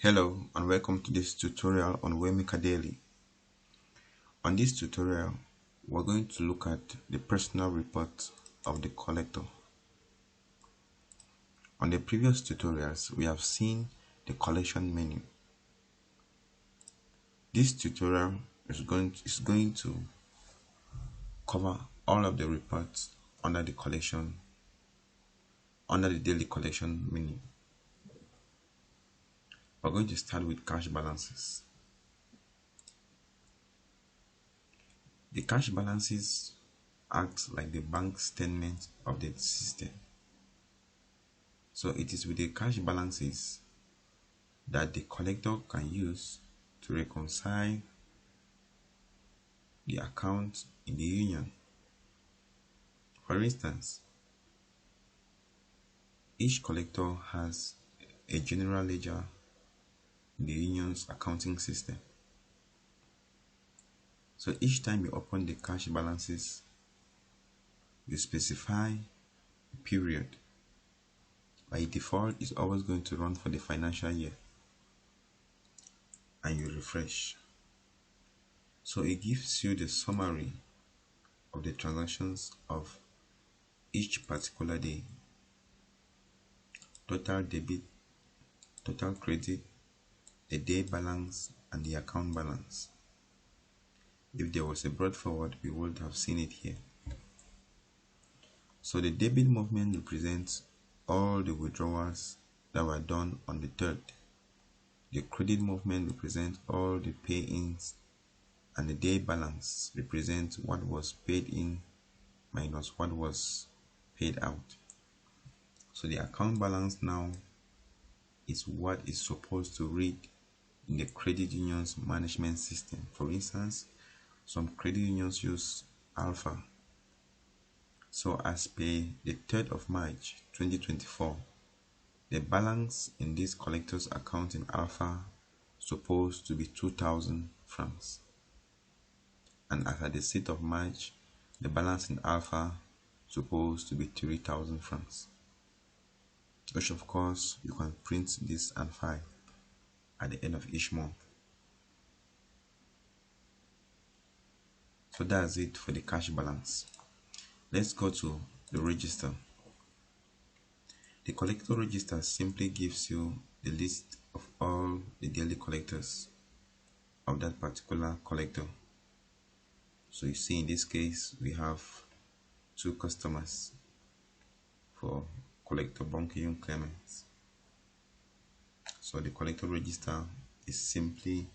Hello and welcome to this tutorial on Waymaker Daily. On this tutorial, we're going to look at the personal report of the collector. On the previous tutorials, we have seen the collection menu. This tutorial is going to cover all of the reports under the daily collection menu. We're going to start with cash balances. The cash balances act like the bank statement of the system. So it is with the cash balances that the collector can use to reconcile the account in the union. For instance, each collector has a general ledger in the union's accounting system. So each time you open the cash balances, you specify a period. By default, it's always going to run for the financial year, and you refresh. So it gives you the summary of the transactions of each particular day: total debit, total credit, the day balance, and the account balance. If there was a brought forward, we would have seen it here. So the debit movement represents all the withdrawals that were done on the 3rd. The credit movement represents all the pay-ins, and the day balance represents what was paid in minus what was paid out. So the account balance now is what is supposed to read in the credit union's management system. For instance, some credit unions use Alpha. So as per the 3rd of March 2024, the balance in this collector's account in Alpha supposed to be 2,000 francs. And as at the 6th of March, the balance in Alpha supposed to be 3,000 francs. Which of course you can print this and file at the end of each month. So that's it for the cash balance. Let's go to the register. The collector register simply gives you the list of all the daily collectors of that particular collector. So you see, in this case, we have 2 customers for collector Bonkeyun Clements. So the collector register is simply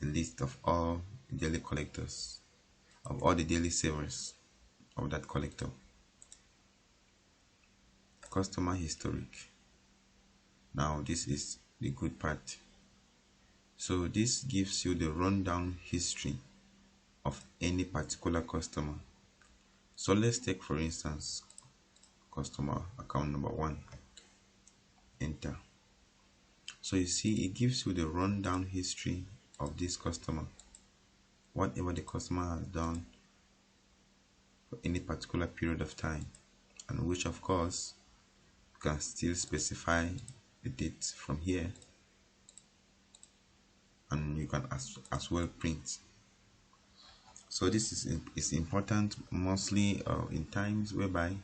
the list of all the daily collectors, of all the daily savers of that collector. Customer historique. Now this is the good part. So this gives you the rundown history of any particular customer. So let's take, for instance, customer account number 1. Enter. So you see, it gives you the rundown history of this customer, whatever the customer has done for any particular period of time, and which of course you can still specify the date from here, and you can as well print. So this is important mostly in times whereby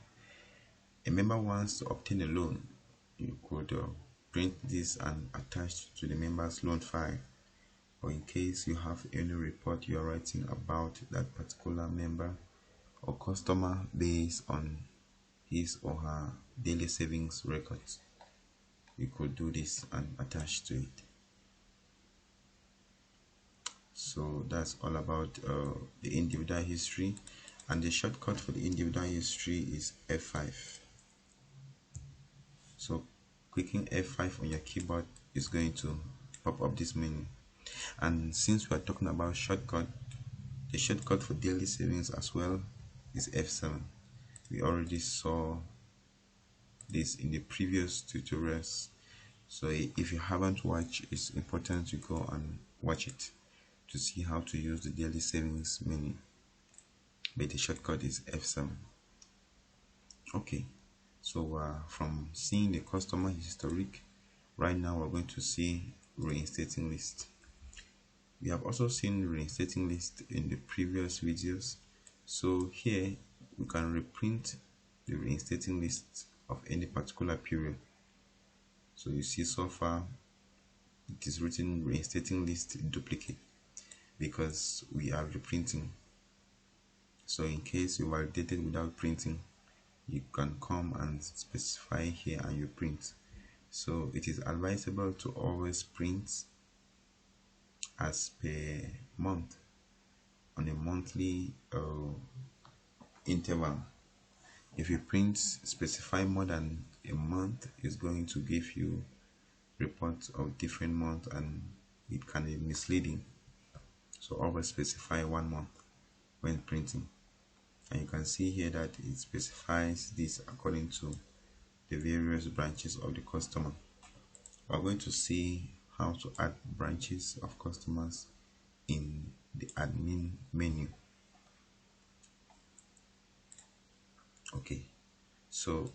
a member wants to obtain a loan. You could print this and attach to the member's loan file, or in case you have any report you are writing about that particular member or customer based on his or her daily savings records, you could do this and attach to it. So that's all about the individual history, and the shortcut for the individual history is F5. So clicking F5 on your keyboard is going to pop up this menu. And since we are talking about shortcut, the shortcut for daily savings as well is F7. We already saw this in the previous tutorials, so if you haven't watched, it's important to go and watch it to see how to use the daily savings menu. But the shortcut is F7. Okay, so from seeing the customer historique, right now we're going to see reinstating list. We have also seen reinstating list in the previous videos. So here we can reprint the reinstating list of any particular period. So you see so far it is written reinstating list duplicate because we are reprinting. So in case you validated without printing, you can come and specify here and you print. So it is advisable to always print as per month on a monthly interval. If you print specify more than a month, it's going to give you reports of different months and it can be misleading. So always specify 1 month when printing. And you can see here that it specifies this according to the various branches of the customer. We're going to see how to add branches of customers in the admin menu. Okay, so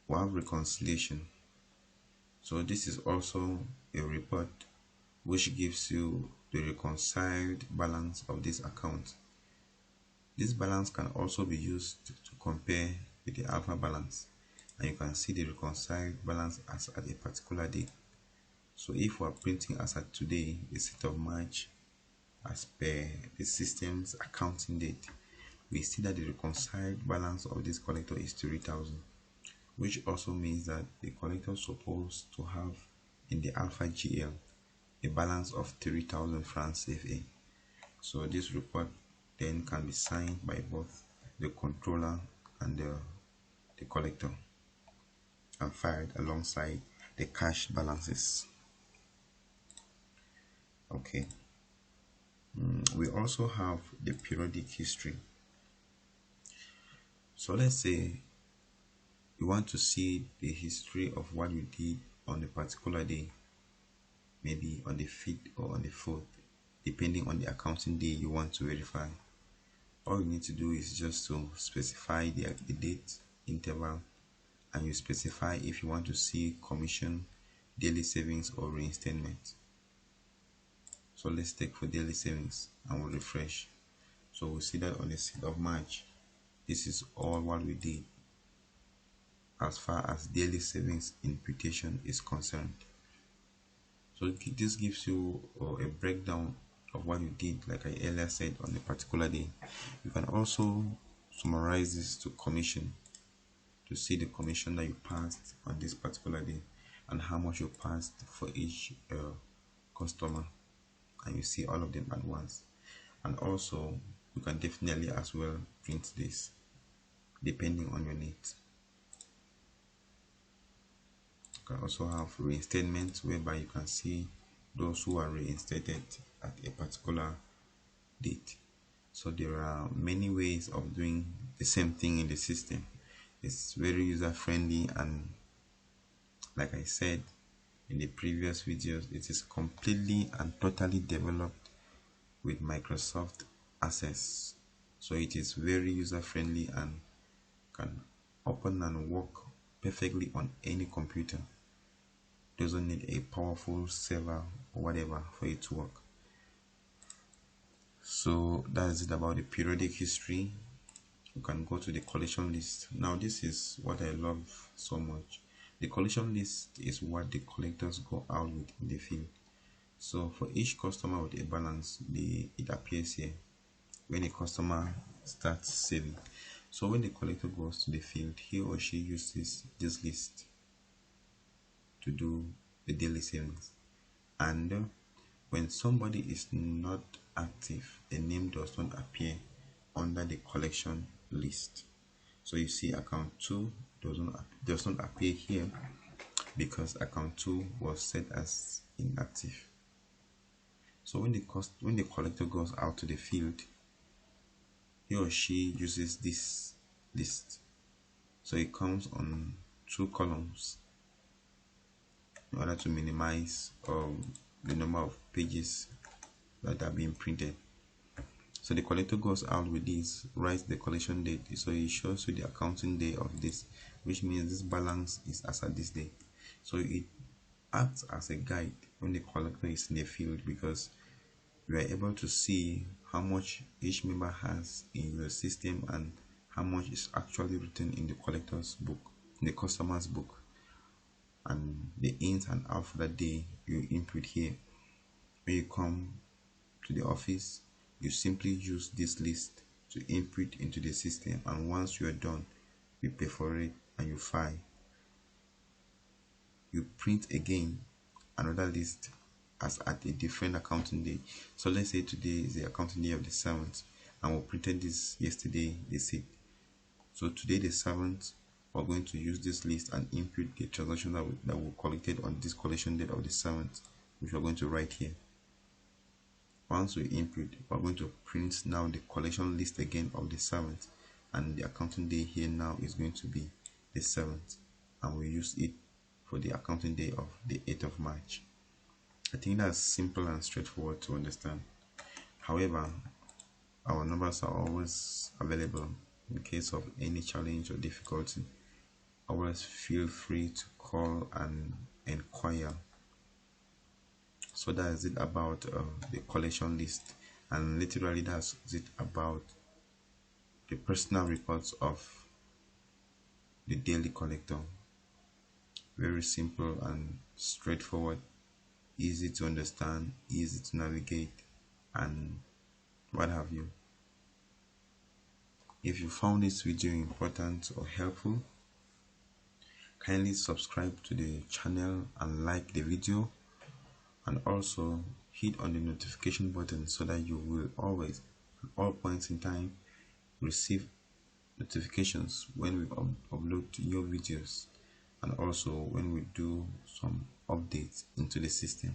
we have reconciliation. So this is also a report which gives you the reconciled balance of this account. This balance can also be used to compare with the alpha balance, and you can see the reconciled balance as at a particular date. So if we are printing as at today, the 6th of March, as per the system's accounting date, we see that the reconciled balance of this collector is 3,000, which also means that the collector is supposed to have in the alpha GL a balance of 3,000 francs CFA. So this report then can be signed by both the controller and the collector and filed alongside the cash balances. Okay. We also have the periodic history. So let's say you want to see the history of what you did on a particular day, maybe on the 5th or on the 4th, depending on the accounting day you want to verify. All you need to do is just to specify the date interval, and you specify if you want to see commission, daily savings, or reinstatement. So let's take for daily savings and we'll refresh. So we'll see that on the 6th of March, this is all what we did as far as daily savings imputation is concerned. So this gives you a breakdown of what you did, like I earlier said, on a particular day. You can also summarize this to commission to see the commission that you passed on this particular day and how much you passed for each customer, and you see all of them at once. And also you can definitely as well print this depending on your needs. You can also have reinstatement, whereby you can see those who are reinstated at a particular date. So there are many ways of doing the same thing in the system. It's very user friendly, and like I said in the previous videos, it is completely and totally developed with Microsoft Access. So it is very user friendly and can open and work perfectly on any computer. Doesn't need a powerful server or whatever for it to work. So that's it about the periodic history. You can go to the collection list. Now this is what I love so much. The collection list is what the collectors go out with in the field. So for each customer with a balance, it appears here when a customer starts saving. So when the collector goes to the field, he or she uses this list to do the daily savings. And when somebody is not active, the name does not appear under the collection list. So you see account 2 does not appear here because account 2 was set as inactive. So when the collector goes out to the field, he or she uses this list. So it comes on 2 columns in order to minimize the number of pages that are being printed. So the collector goes out with this, writes the collection date, so it shows you the accounting day of this, which means this balance is as at this day. So it acts as a guide when the collector is in the field, because you are able to see how much each member has in your system and how much is actually written in the collector's book, in the customer's book, and the ins and out for that day you input here. When you come to the office, you simply use this list to input into the system, and once you are done, you perforate and you file. You print again another list as at a different accounting day. So let's say today is the accounting day of the 7th, and we printed this yesterday the 6th. So today the 7th, we're going to use this list and input the transactions that we collected on this collection date of the 7th, which we're going to write here. Once we input, we're going to print now the collection list again of the 7th, and the accounting day here now is going to be the 7th, and we use it for the accounting day of the 8th of March. I think that's simple and straightforward to understand. However, our numbers are always available in case of any challenge or difficulty. Always feel free to call and inquire. So that is it about the collection list, and literally that's it about the personal reports of the daily collector. Very simple and straightforward, easy to understand, easy to navigate, and what have you. If you found this video important or helpful, kindly subscribe to the channel and like the video, and also hit on the notification button so that you will always, at all points in time, receive notifications when we upload new videos, and also when we do some updates into the system.